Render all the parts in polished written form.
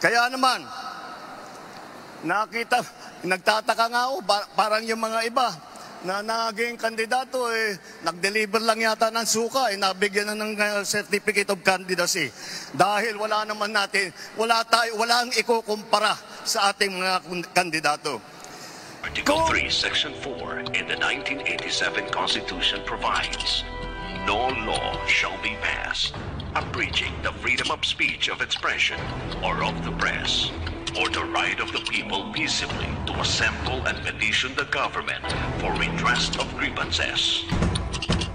Kaya naman, nagtataka nga ako, parang yung mga iba na naging kandidato, nag-deliver lang yata ng suka, nabigyan na ng certificate of candidacy. Dahil wala naman natin, walang ikukumpara sa ating mga kandidato. Article 3, Section 4 in the 1987 Constitution provides, no law shall be passed abridging the freedom of speech, of expression, or of the press, or the right of the people peaceably to assemble and petition the government for redress of grievances.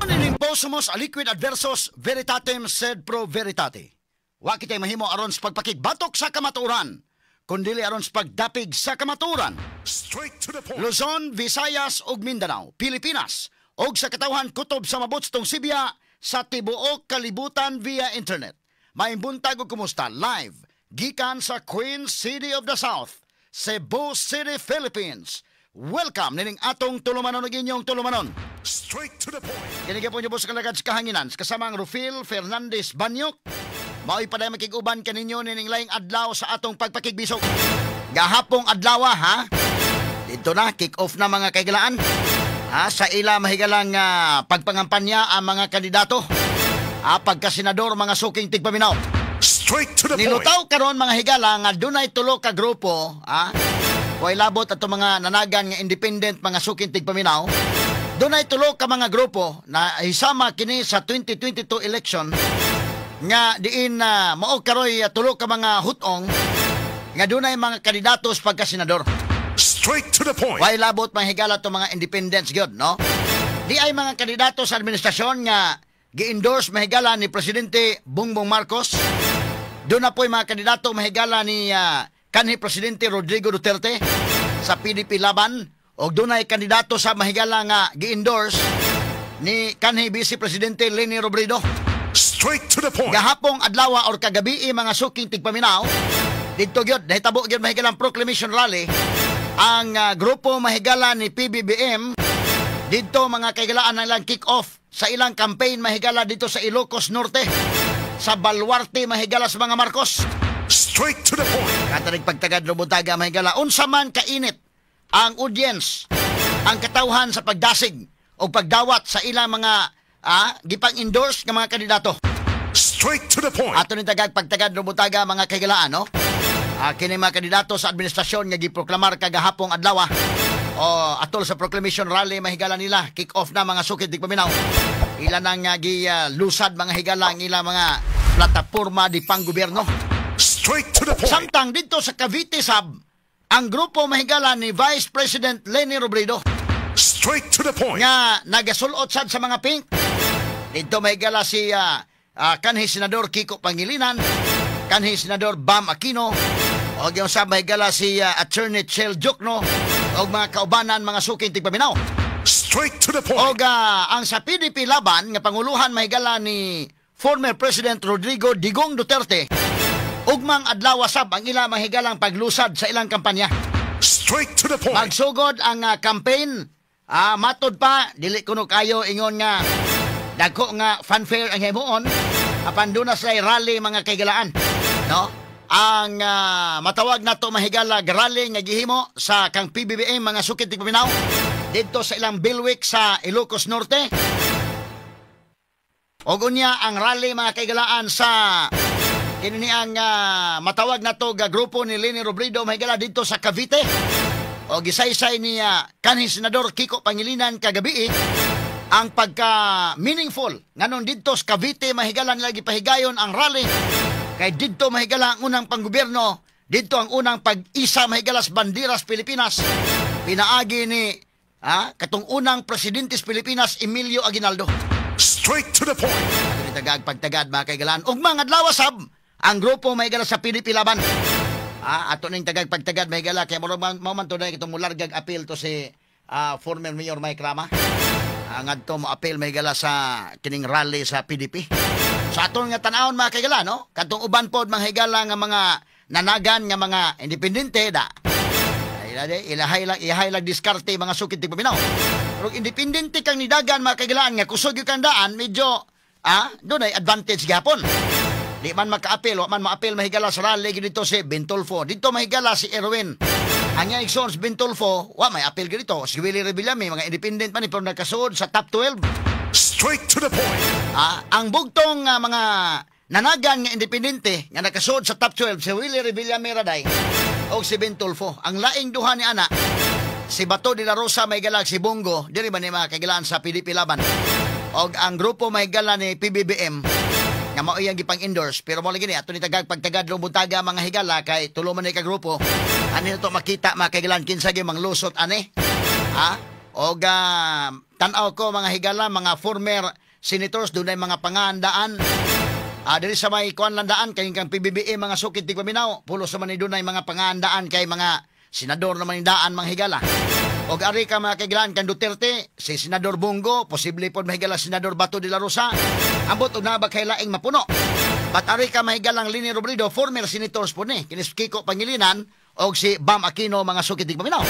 In imposumos aliquid adversus veritatem sed pro veritate. Wa kitay mahimo aron sa pagpakigbatok sa kamaturan, kundili aron sa pagdapig sa kamaturan. Straight to the point. Luzon, Visayas ug Mindanao, Pilipinas, og sa katawhan kutob sa mabutstong Sibya sa tibuok kalibutan via internet. Maimbuntag og kumusta live gikan sa Queen City of the South, Cebu City, Philippines. Welcome nining atong tulumanon ug inyong tulumanon. Straight to the point. Kinigya po niyo po sa kalagad sa kahanginan kasama ang Rufil Fernandez Banyok. Mao'y paday makiguban kaninyo nining laing adlaw sa atong pagpakigbisog. Gahapong adlaw ha. Dito na kick off na mga kaigalaan. Sa ila mahigalang pagpangampanya ang mga kandidato. Pagka-senador mga suking tigpaminaw. Straight to the point. Nilutaw karon mga higala nga dunay tulo ka grupo, Kuay labot ato mga nanagan nga independent mga suking tigpaminaw. Dunay tulo ka mga grupo na isama kini sa 2022 election nga diin mao karoy tulo ka mga hutong nga dunay mga kandidatos pagka-senador. Straight to the point. Kuay labot mga higala to mga independents gyud, no? Di ay mga kandidato sa administrasyon nga gi-endorse mahigala ni Presidente Bongbong Marcos. Doon na po yung mga kandidato mahigala ni kanhi Presidente Rodrigo Duterte sa PDP laban. O doon ay kandidato sa mahigala nga gi-endorse ni kanhi Vice Presidente Leni Robredo. Straight to the point. Gahapong adlaw or kagabi mga suking tigpaminaw. Dito gyud nahitabo gyud mahigalang proclamation rally ang grupo mahigala ni PBBM. Dito mga kaigalaan na ilang kick-off sa ilang campaign mahigala dito sa Ilocos Norte, sa Baluarte mahigala sa mga Marcos. Straight to the point. Katanig pagtagad Lubutaga mahigala. Unsa man kainit ang audience, ang katawhan sa pagdasig o pagdawat sa ilang mga gipang-endorse ng mga kandidato. Straight to the point. Ato ni tagag pagtagad Lubutaga mga kaigalaan, no? Kini mga kandidato sa administrasyon nga giproklamar kagahapong adlaw atol sa proclamation rally mahigala nila kick off na mga sukid tigpaminaw. Ila nang lusad mga higala ang ila mga plataporma di panggobyerno. Straight to the point. Samtang dito sa Cavite Sab, ang grupo mahigala ni Vice President Leni Robredo. Straight to the point. Nga nagasulot sad sa mga pink. Dito mahigala si kanhi Senador Kiko Pangilinan, kanhi Senador Bam Aquino, o yung sa mahigala si Attorney Chel Jokno, o mga kaubanan mga suking tigpaminaw. Straight to the point. O ang sa PDP laban nga panguluhan mahigala ni former President Rodrigo Digong Duterte, ugmang adlaw sab ang ila mahigalang paglusad sa ilang kampanya. Straight to the point. Magsugod ang campaign. Matod pa dili kuno kayo ingon nga dagko nga fanfare ang himuon apan duna sa rally mga kaigalaan, no? Ang matawag nato mahigala rally nga gihimo sa kang PBBM mga sukid tigpaminaw dito sa ilang Bilwik sa Ilocos Norte. Og unya ang rally mga kaigalaan sa kini ang matawag nato grupo ni Leni Robredo mahigala dito sa Cavite. O gisaysay ni kanhi Senador Kiko Pangilinan kagabi ang pagka-meaningful nganon dito sa Cavite mahigala nila gipahigayon ang rally kay dito mahigala ang unang panggobyerno, dito ang unang pag-isa mahigala sa bandiras Pilipinas pinaagi ni katong unang presidente sa Pilipinas Emilio Aguinaldo. Straight to the point. Tagag pagtagad mga kaigalaan ug mga adlaw sab ang grupo mahigala sa PDP laban. Ato ning tagag pagtagad mahigala kay mo man to na itong mulargag appeal to si former Mayor Mike Rama. Ngadto mo appeal mahigala sa kining rally sa PDP. Sa aton nga tan-awon mga kaigala, no? Katong uban pod mga higala nga mga nanagan nga mga independente da. Ilahay lang diskarte mga sukid tigpaminaw. Pero independente kang nidagan mga kaigalaan nga kusog yung kandaan medyo doon ay advantage gapon. Di man maka-apil, wa man ma-apil mahigala sa rally dito si Bintulfo. Dito mahigala si Erwin. Ang yang Sons Bintulfo, wa may apil dito. Si Willie Revillame, mga independent pa ni pero nagkasuod sa top 12. Straight to the point. Ang bugtong mga nanagan nga independente nga nagkasuod sa top 12 si Willie Revillame Raday o si Bintulfo. Ang laing duha ni ana si Bato de la Rosa may galag si Bongo, diri ba ni mga kagalaan sa PDP Laban. Og ang grupo may gala ni PBBM nga mao iyang gipang-endorse pero mo lagi ni ato ni tagag pagtagad buntaga mga higala kay tulo man ni ka grupo ani to makita makagalan kinsa gyud manglusot ani og tan-aw ko mga higala mga former senators dunay mga pangaandaan diri sa may kuan landaan kay kang PBBM mga sukit di paminaw pulo sa man ni dunay mga pangaandaan kay mga senador naman yung daan mga higala. Og ari ka mga kaigalaan kan Duterte, si Senador Bongo, posible po mahigala Senador Bato de la Rosa. Ambot og nabag kay laing mapuno. But ari ka mahigalang Lini Robredo, former senators po ni, kinis Kiko Pangilinan, og si Bam Aquino mga sukitig paminaw.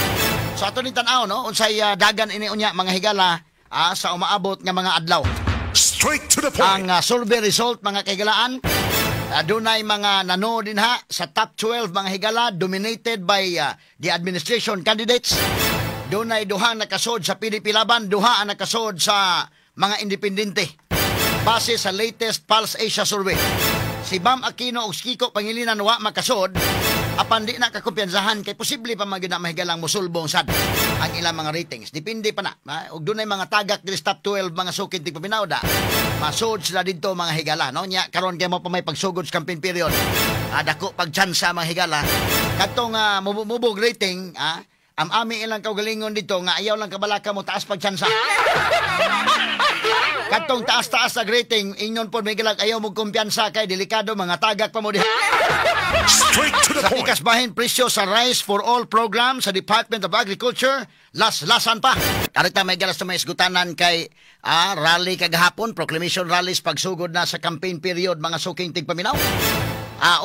So ato ni tan-aw no, unsay dagan ini unya mga higala sa umaabot nga mga adlaw. Straight to the point. Ang survey result mga kaigalaan, dunay mga nano din ha sa top 12 mga higala dominated by the administration candidates. Dunay duha nakasod sa PDP Laban, duha ang nakasod sa mga independente. Base sa latest Pulse Asia survey. Si Bam Aquino ug Kiko Pangilinan wa makasod apan di na kakumpiyansahan kay posible pa magina mahigalang musulbong sad ang ilang mga ratings. Depende pa na. Ug dunay mga tagak diri top 12 mga sukid tig paminawda. Masod sila didto mga higala no nya karon kay mo pa may pagsugod sa campaign period. Dako pagtsansa mga higala. Katong mubog rating ami ilang kaugalingon dito nga ayaw lang kabalaka mo taas pagtsansa. Katong taas-taas na rating inyon po may galag ayaw mo kumpiyansa kay delikado mga tagak pa mo di. Straight to the Sa point. ikasbahin presyo sa Rice for All program sa Department of Agriculture, lasan pa. Karita may galas na may isgutanan kay rally kagahapon, proclamation rallies pagsugod na sa campaign period mga suking tigpaminaw.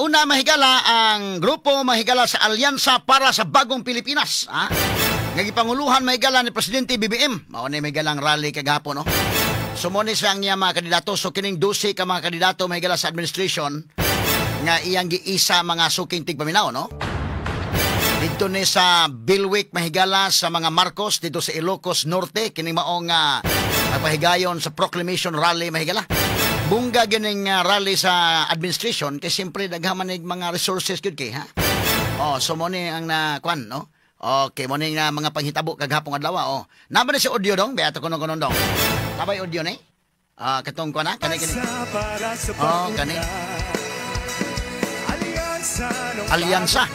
Una mahigala ang grupo mahigala sa Alyansa para sa Bagong Pilipinas. Nagipanguluhan mahigala ni Presidente BBM. Mao ni mahigalang rally kagahapon no. Sumuni sa ang mga kandidato so kining 12 ka mga kandidato mahigala sa administration nga iyang giisa mga suking tigpaminaw no. Dito ni sa Bilwick mahigala sa mga Marcos dito sa Ilocos Norte kining maong pahigayon sa proclamation rally mahigala. Bungga gining rally sa administration kay siyempre daghaman nig mga resources gyud kay ha. So mo ni ang kwan no. Okay mo ning mga panghitabo kaghapon adlaw Naba na si audio dong beato kuno dong. Tabay audio ni. Katong kwan kani. Kani. Alyansa.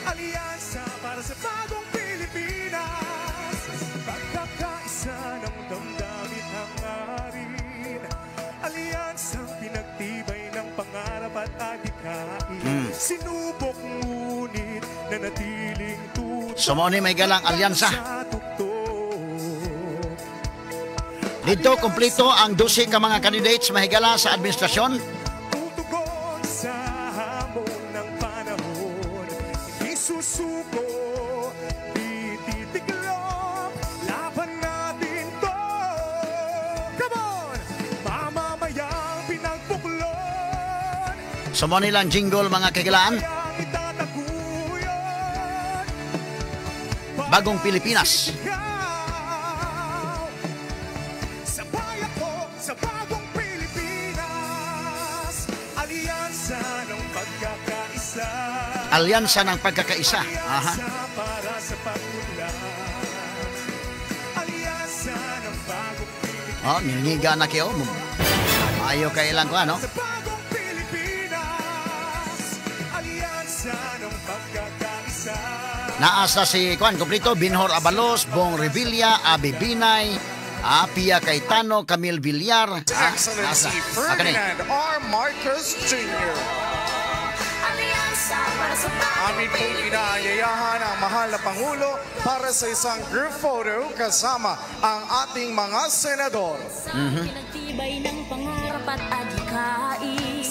Alyansa para sa Bagong Pilipinas. Pagkakaisa ng damdamin hangarin. Alyansang pinagtibay ng pangarap at adikain. Sinubok ngunit nanatiling tutok. Sumoni may galang alyansa. Dito kompleto ang 12 ka mga candidates mahigala sa administrasyon. Sa hamon ng panahon, hindi susuko, di titiklop, laban natin to. Come on! Mamamayang pinagbuklod, Sumoni lang jingle mga kagilaan. ang itataguyod. Bagong Pilipinas. Sabay ako sa Bagong Pilipinas. Alyansa ng pagkakaisa. Alyansa ng pagkakaisa. Para sa pagmula. Alyansa ng Bagong Pilipinas. Niniga na kayo. Maayo kay ilang ko ano. Sa Bagong Pilipinas. Alyansa ng pagkakaisa. Naasa si Kwan kompleto Binhor Abalos, Bong Revilla, Abi Binay, Pia Cayetano, Camille Villar. Excellency Ferdinand R. Marcos Jr. Amin pong inaayayahan ang mahal na Pangulo para sa isang group photo kasama ang ating mga senador. Pinagtibay ng pangarap at adhikain.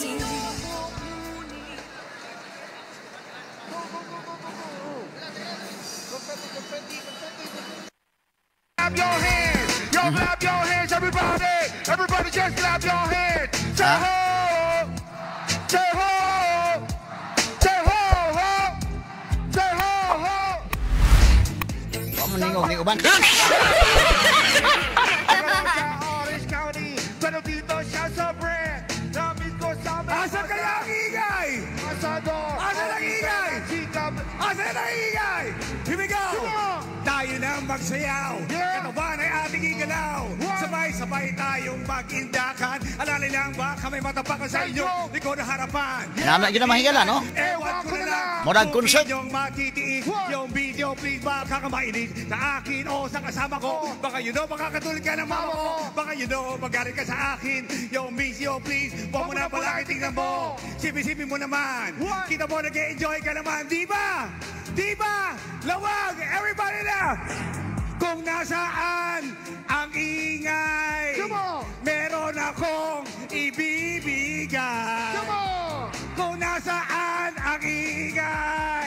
Clap your hands! Yo, clap your hands, everybody! Everybody just clap your hands! Ha? Huwag mo ningog ni uban. Orange County, pero dito siya sa bread. Namit ko sa asa kaya ang ingay? Asador. Asa ang ingay? Asa ang ingay? Here we go! Tayo nang magsayaw. Kataban ay ating igalaw. Sabay-sabay tayong mag-indakan. Alalay lang baka may matapakan sa inyo. Likod na harapan. Naman yun na mahigala, no? Ewan ko na lang. Morag concert. Kung inyong matitiis, yung video please baka kamainis sa akin o sa kasama ko. Baka yun o makakatulad ka ng mama ko. Baka yun o magalit ka sa akin. Yung video please, huwag mo na palagi tingnan mo. Sipi-sipi mo naman. Kita mo nag-enjoy ka naman, di ba? Di ba? Lawag! Everybody na! Kung nasaan ang ingay, meron akong ibibigay. Kung nasaan ang ingay,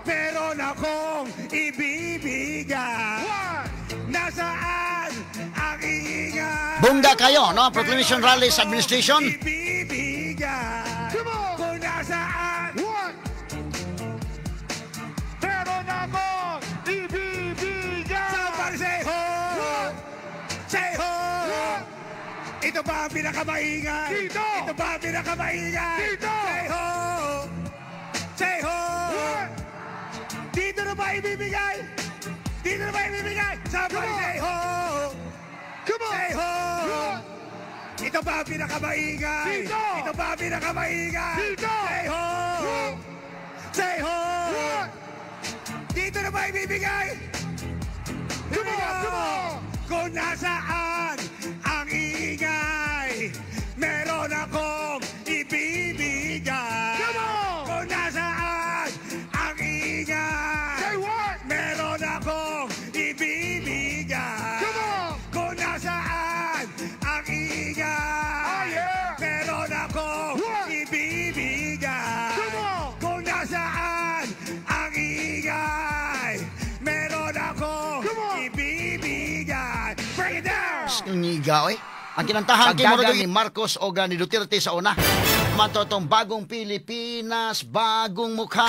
meron akong ibibigay. Nasaan ang ingay? Bungga kayo, no? Proclamation Rallies Administration. Ibibigay. Kung nasaan, meron akong ibibigay. Somebody say ho! Say ho! Ito ba ang pinakamaingay? Dito! Ito ba ang pinakamaingay? Dito! Say ho! Say ho! Dito na ba ibibigay? Dito na ba ibibigay? Somebody say ho! Come on! Say ho! Ito ba ang pinakamaingay? Dito! Ito ba ang pinakamaingay? Dito! Say ho! Say ho! Dito na ba ibibigay? Come on! Come on! Kung nasaan ang ingay, meron akong ibibigay. Come on! Kung nasaan ang ingay, say what? Meron akong ibibigay. Come on! Kung nasaan ang ingay, meron akong ibibigay. Come on! Kung nasaan ang ingay, meron akong ibibigay. Break it down! Ngiga, oy. Ang kinantahan kay Murag ni Marcos o ni Duterte sa una. Mato tong bagong Pilipinas, bagong mukha.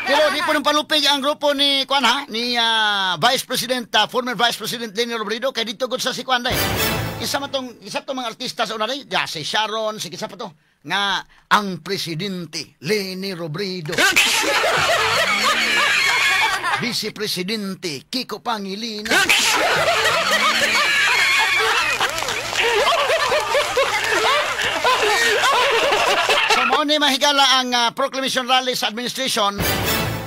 Pero di po nang palupig ang grupo ni Kwan ha, ni Vice President, former Vice President Leni Robredo, kay dito gud sa si Kwan day. Isa tong mga artista sa una day, si Sharon, si kisa pa to, nga ang presidente Leni Robredo. Vice Presidente Kiko Pangilinan. So mo ni mahigala ang Proclamation Rally sa Administration.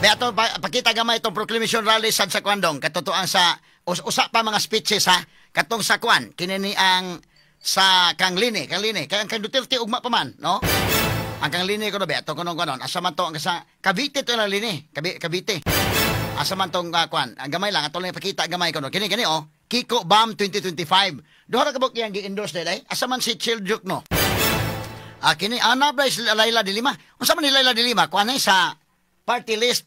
Beato pakita gamay itong Proclamation Rally sa Kwandong. Katotoan sa usa pa mga speeches ha. Katong sa Kwan kinini ang sa Kang Lini kang Duterte ugma pa man, no? Ang Kang Lini ko no beato kuno asa man to ang sa Cavite to na Lini, Cavite. Asa man tong Kwan, ang gamay lang atong ipakita gamay ko no. Kini oh, Kiko BAM 2025. Duha ra ka bok yang gi-endorse day. Asa man si Chiljuk no. Kini ana ba si Laila de Lima? Unsa man ni Laila de Lima? Kuan sa party list.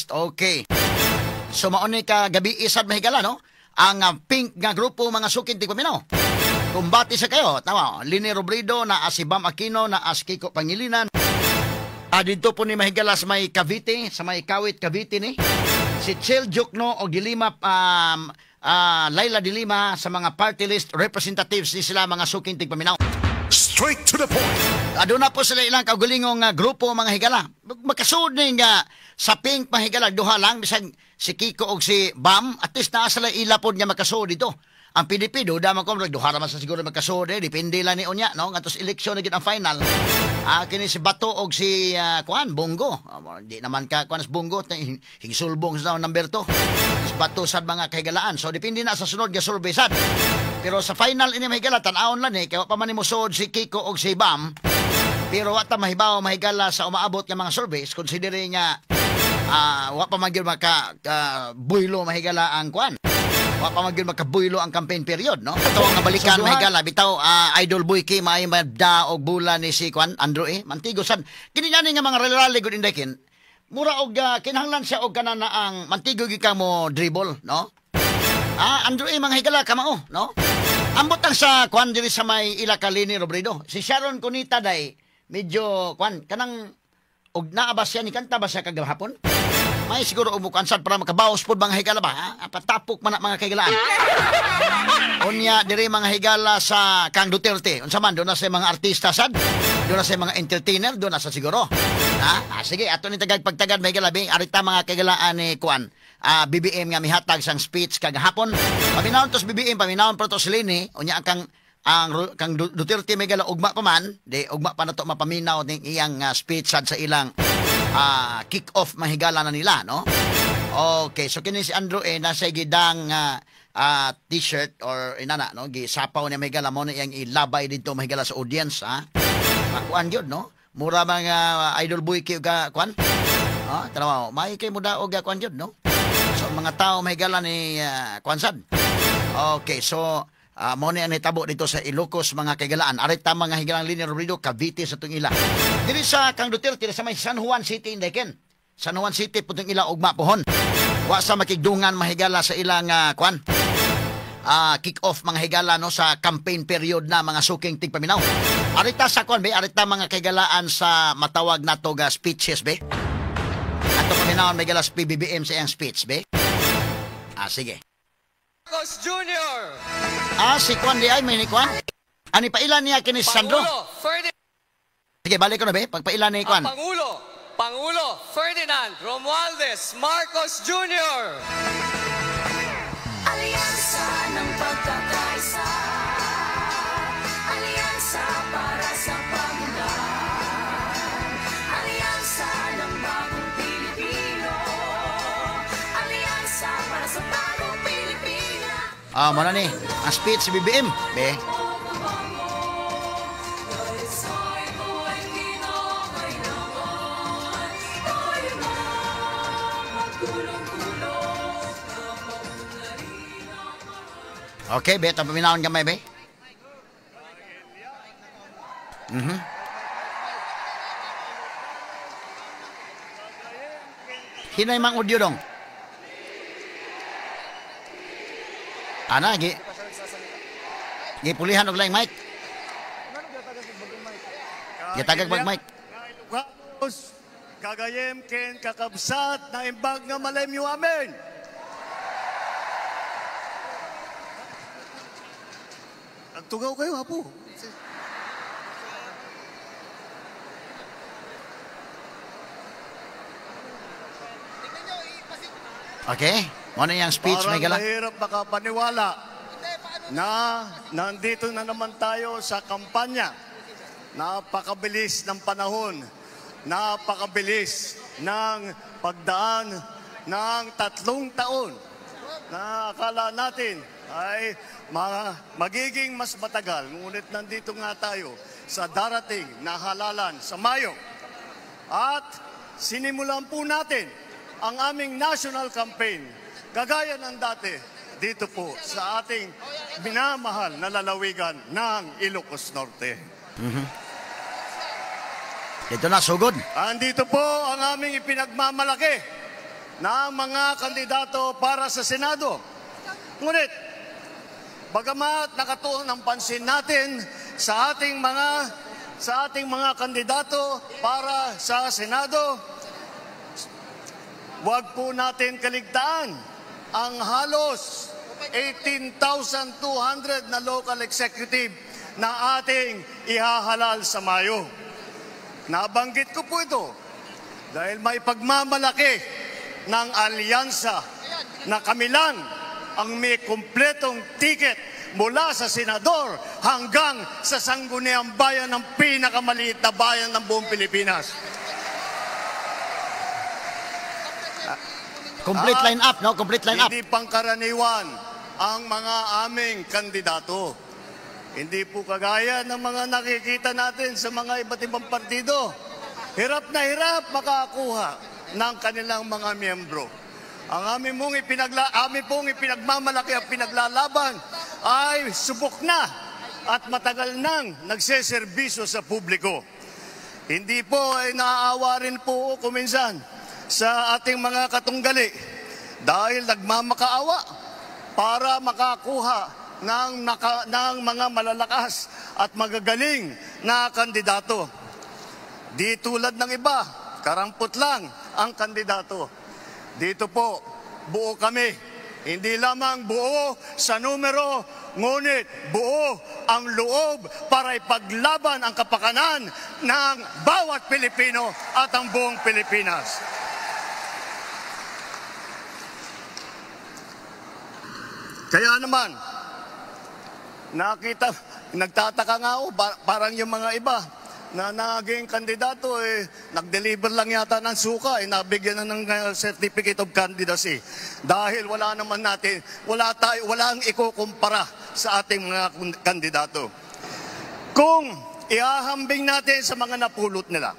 Okay. So mauni ka gabi isad mahigala no. Ang pink nga grupo mga sukin tigpaminaw. Kumbati sa kayo, tama. Leni Robredo na si Bam Aquino na as Kiko Pangilinan. Dito po ni mahigala sa may Cavite, sa may Kawit Cavite ni. Si Chiljuk no o Gilima Laila de Lima sa mga party list representatives ni sila mga sukin tigpaminaw. Straight to the point. Aduna po sila ilang kaugalingong grupo mga higala. Magkasud nga sa pink mga higala duha lang bisag si Kiko o si Bam at least naa sila ilapod nga makasud dito. Ang PDP do daman ko duha ra man sa siguro magkasud depende lang ni unya no ngadtos eleksyon na gid ang final. Kini si Bato og si Kuan Bongo. Di naman ka Kuan Bongo hingsulbong sa number 2. Si Bato sad mga kahigalaan. So depende na sa sunod nga survey sad. Pero sa final ini mahigala tan-aon lang kay wa pa man musod si Kiko og si Bam. Pero wa ta mahibaw mahigala sa umaabot nga mga surveys considering nga wa pa man gyud maka buylo mahigala ang Kuan. Wa pa magyud makabuylo ang campaign period no. Ato nga balikan mahigala bitaw Idol Boy kay may madda og bula ni si Kwan Andrew mantigo sad kini gani nga mga rally gud indekin mura og kinahanglan siya og kana na ang mantigo gyud ka mo dribble no. Andrew mga higala kamao no. Ambot ang sa kwan diri sa may Ilakalini Robredo. Si Sharon Cunita day medyo kwan kanang og naa ba siya ni kanta ba siya kagahapon? May siguro umukansad para makabawas pod mga higala ba? Ha? Patapok man mga kaigalaan. Unya diri mga higala sa Kang Duterte. Unsa man doon na sa mga artista sad, doon na sa mga entertainer, doon na sa siguro. Ha? Sige, ato ni tagag pagtagad may galabi arita mga kaigalaan ni kwan. BBM nga mihatag sang speech kagahapon. Paminawon tos BBM, paminawon pro tos Lini, unya ang kang Duterte may gala ugma pa man, di ugma pa nato mapaminaw ning iyang speech sad sa ilang kick-off mahigala na nila, no? Okay, so kini si Andrew nasa gidang t-shirt or inana, no? Gisapaw niya mahigala mo na iyang ilabay dito mahigala sa audience, ha? Makuan gyud, no? Mura mga idol boy kay ga kwan. Tanaw, may kay muda og kwan gyud, no? So mga tao mahigala ni kwansad. Okay, so mo ni ang hitabo dito sa Ilocos mga kaigalaan. Arita mga higalang Lini Robredo, Cavite sa itong ila. Diri sa Kang Duterte, sa may San Juan City, Indeken. San Juan City, putong ila ugma pohon. Wa sa makigdungan mahigala sa ilang kick-off mga higala no, sa campaign period na mga suking tigpaminaw. Arita sa kwan, be? Arita mga kaigalaan sa matawag na to speeches, be? Ato paminawon may galas PBBM sa iyang speech, be? Sige. Marcos Jr. Si Kwan di ay, may ni Kwan. Ani pailan niya kini Sandro? Sige, balik ko na be. Pagpailan ni Kwan. Pangulo Ferdinand Romualdez Marcos Jr. Alyansa ng pagkakaisa, alyansa para sa pamundan, alyansa ng bagong Pilipino, alyansa para sa bagong Pilipina. Muna ni, ang speech si BBM, be. Okay, be, tapos paminahon kamay, be. Hinay mang audio dong. Ana, gipulihan og laing mic. Gitagag mag mic. Kagayem ken kakabsat na imbag nga malemyo amen. Nagtugaw kayo, apo. Okay, muna yung speech, may gala. Parang mahirap makapaniwala na nandito na naman tayo sa kampanya. Napakabilis ng panahon. Napakabilis ng pagdaan ng 3 taon na akala natin ay magiging mas matagal. Ngunit nandito nga tayo sa darating na halalan sa Mayo. At sinimulan po natin ang aming national campaign, kagaya ng dati, dito po sa ating minamahal na lalawigan ng Ilocos Norte. Dito na, sugod. Andito po ang aming ipinagmamalaki na mga kandidato para sa Senado. Ngunit, bagamat nakatuon ang pansin natin sa ating mga kandidato para sa Senado, huwag po natin kaligtaan ang halos 18,200 na local executive na ating ihahalal sa Mayo. Nabanggit ko po ito dahil may pagmamalaki ng alyansa na kami lang ang may kumpletong ticket mula sa senador hanggang sa sangguniang bayan ng pinakamaliit na bayan ng buong Pilipinas. Complete line up, no? Complete line up. Hindi pangkaraniwan ang mga aming kandidato. Hindi po kagaya ng mga nakikita natin sa mga iba't ibang partido. Hirap na hirap makakuha ng kanilang mga miyembro. Ang aming pong ipinagmamalaki at pinaglalaban ay subok na at matagal nang nagseserbisyo sa publiko. Hindi po ay naaawa rin po kuminsan sa ating mga katunggali dahil nagmamakaawa para makakuha ng mga malalakas at magagaling na kandidato. Di tulad ng iba, karampot lang ang kandidato. Dito po, buo kami. Hindi lamang buo sa numero, ngunit buo ang loob para ipaglaban ang kapakanan ng bawat Pilipino at ang buong Pilipinas. Kaya naman, nagtataka nga ako, parang yung mga iba na naging kandidato, nag-deliver lang yata ng suka, nabigyan na ng certificate of candidacy. Dahil walang ikukumpara sa ating mga kandidato. Kung ihahambing natin sa mga napulot nila,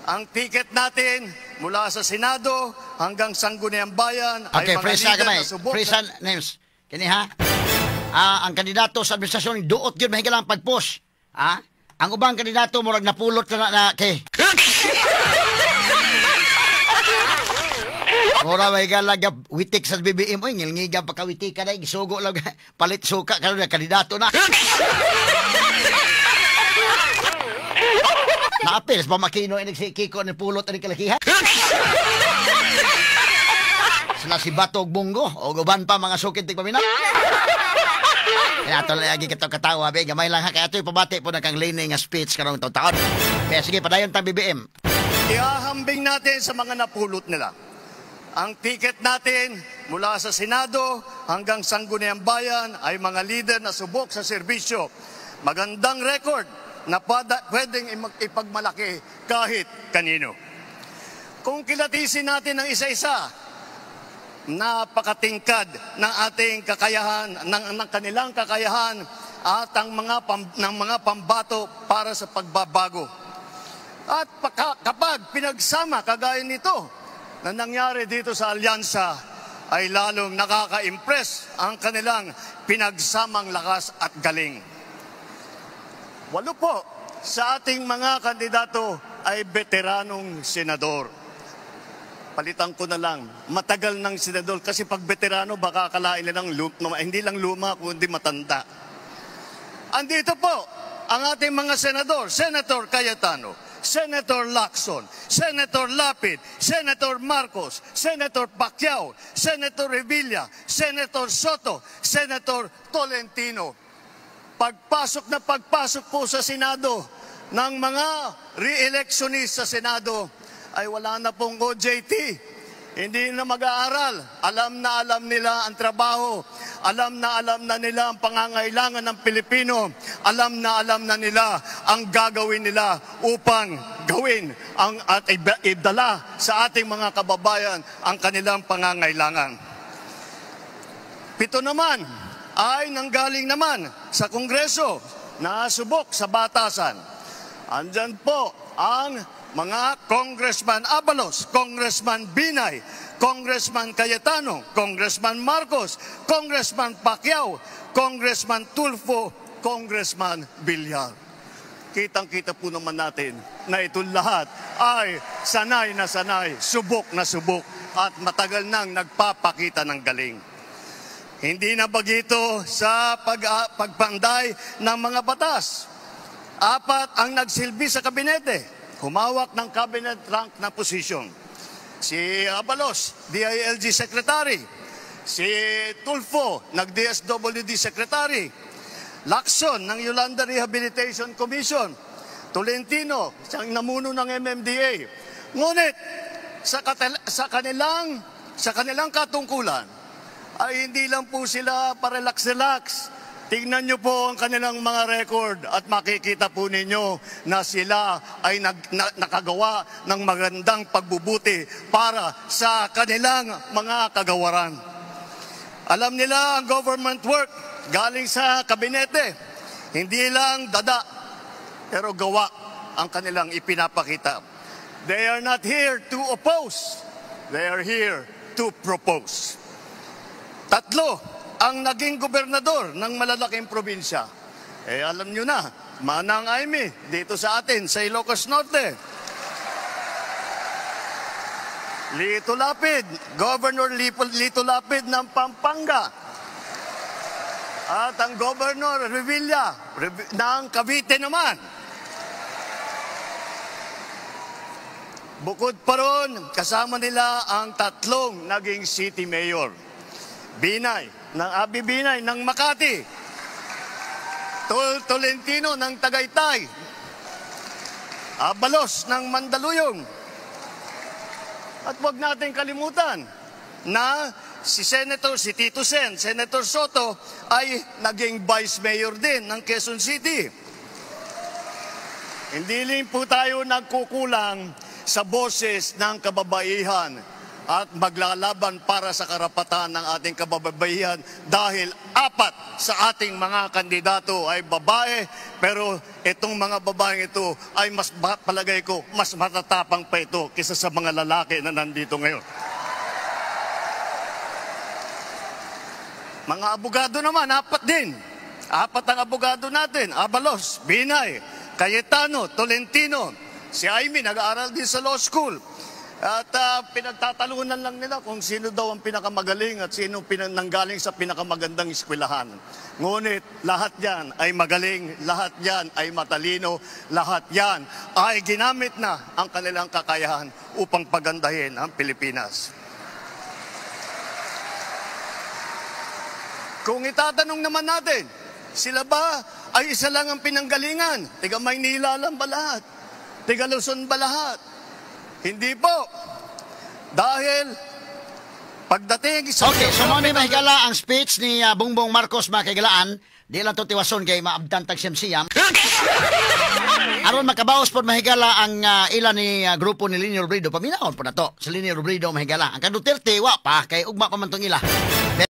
ang ticket natin mula sa Senado hanggang Sangguniang Bayan ay mga leader na subok. Names. Kini ha? Ang kandidato sa administrasyon duot yun mahigalang pag-post. Ang ubang kandidato murag napulot na kay. Mura mahigalang witik sa BBM oy ngilngigan pagkawitik ka na gisugo lang palit suka karon na kandidato na. Naapil sa pamakino inig si Kiko ni pulot ani kalakihan. Sila si Batog Bungo o guban pa mga sukit tigpamina. Kaya ito lagi katawa, be. Gamay lang ha. Kaya ito'y pabati po na kang lining nga speech karong taon. Kaya sige, padayon tang BBM. Ihahambing natin sa mga napulot nila. Ang ticket natin mula sa Senado hanggang Sangguniang Bayan ay mga leader na subok sa serbisyo. Magandang record na pwedeng ipagmalaki kahit kanino. Kung kilatisin natin ng isa-isa, napakatingkad ng ating kakayahan, ng kanilang kakayahan at ng mga pambato para sa pagbabago. At kapag pinagsama kagaya nito na nangyari dito sa alyansa, ay lalong nakaka-impress ang kanilang pinagsamang lakas at galing. 8 po sa ating mga kandidato ay veteranong senador. Palitan ko na lang, matagal ng senador kasi pag veterano baka akalain nilang hindi lang luma kundi matanda. Andito po ang ating mga senador, Senator Cayetano, Senator Lacson, Senator Lapid, Senator Marcos, Senator Pacquiao, Senator Revilla, Senator Soto, Senator Tolentino. Pagpasok po sa Senado ng mga re-electionist sa Senado, ay wala na pong OJT. Hindi na mag-aaral. Alam nila ang trabaho. Alam na nila ang pangangailangan ng Pilipino. Alam na nila ang gagawin nila upang gawin at idala sa ating mga kababayan ang kanilang pangangailangan. 7 naman ay nanggaling naman sa Kongreso na subok sa batasan. Andyan po ang mga Congressman Abalos, Congressman Binay, Congressman Cayetano, Congressman Marcos, Congressman Pacquiao, Congressman Tulfo, Congressman Villar. Kitang-kita po naman natin na itong lahat ay sanay na sanay, subok na subok at matagal nang nagpapakita ng galing. Hindi na bagito sa pagpanday ng mga batas. 4 ang nagsilbi sa kabinete. Humawak ng cabinet rank na posisyon. Si Abalos, DILG Secretary. Si Tulfo, nag-DSWD Secretary. Lacson, ng Yolanda Rehabilitation Commission. Tolentino, siyang namuno ng MMDA. Ngunit, sa kanilang katungkulan, ay hindi lang po sila parelax-relax. Tingnan nyo po ang kanilang mga record at makikita po ninyo na sila ay nakagawa ng magandang pagbubuti para sa kanilang mga kagawaran. Alam nila ang government work galing sa kabinete. Hindi lang dada, pero gawa ang kanilang ipinapakita. They are not here to oppose. They are here to propose. 3 ang naging gobernador ng malalaking probinsya. Alam nyo na, Manang Aimee, dito sa atin, sa Ilocos Norte. Lito Lapid, Governor Lito Lapid ng Pampanga. At ang Governor Revilla ng Cavite naman. Bukod pa ron, kasama nila ang tatlong naging city mayor. Abi Binay ng Makati. Tolentino ng Tagaytay. Abalos ng Mandaluyong. At huwag natin kalimutan na si Tito Sen, Senator Soto ay naging vice mayor din ng Quezon City. Hindi rin po tayo nagkukulang sa boses ng kababaihan at maglalaban para sa karapatan ng ating kababaihan dahil 4 sa ating mga kandidato ay babae, pero itong mga babaeng ito ay palagay ko mas matatapang pa ito kaysa sa mga lalaki na nandito ngayon. Mga abogado naman, 4 din. 4 ang abogado natin. Abalos, Binay, Cayetano, Tolentino. Si Amy nag-aaral din sa law school. At pinagtatalunan lang nila kung sino daw ang pinakamagaling at sino nanggaling sa pinakamagandang eskwelahan. Ngunit lahat yan ay magaling, lahat yan ay matalino, lahat yan ay ginamit na ang kanilang kakayahan upang pagandahin ang Pilipinas. Kung itatanong naman natin, sila ba ay isa lang ang pinanggalingan? Tiga Maynila lang ba lahat? Tiga Luzon ba lahat? Hindi po. Dahil pagdating sa... Okay, so mo ni mahigala ang speech ni Bongbong Marcos makigalaan. Di lang to tiwason kay maabdan tag siyam-siyam. Aron makabaos po mahigala ang ilan ni grupo ni Lini Robredo. Paminaon po na to. Sa Lini Robredo mahigala. Ang Duterte wa pa kay ugma pa man tong ila.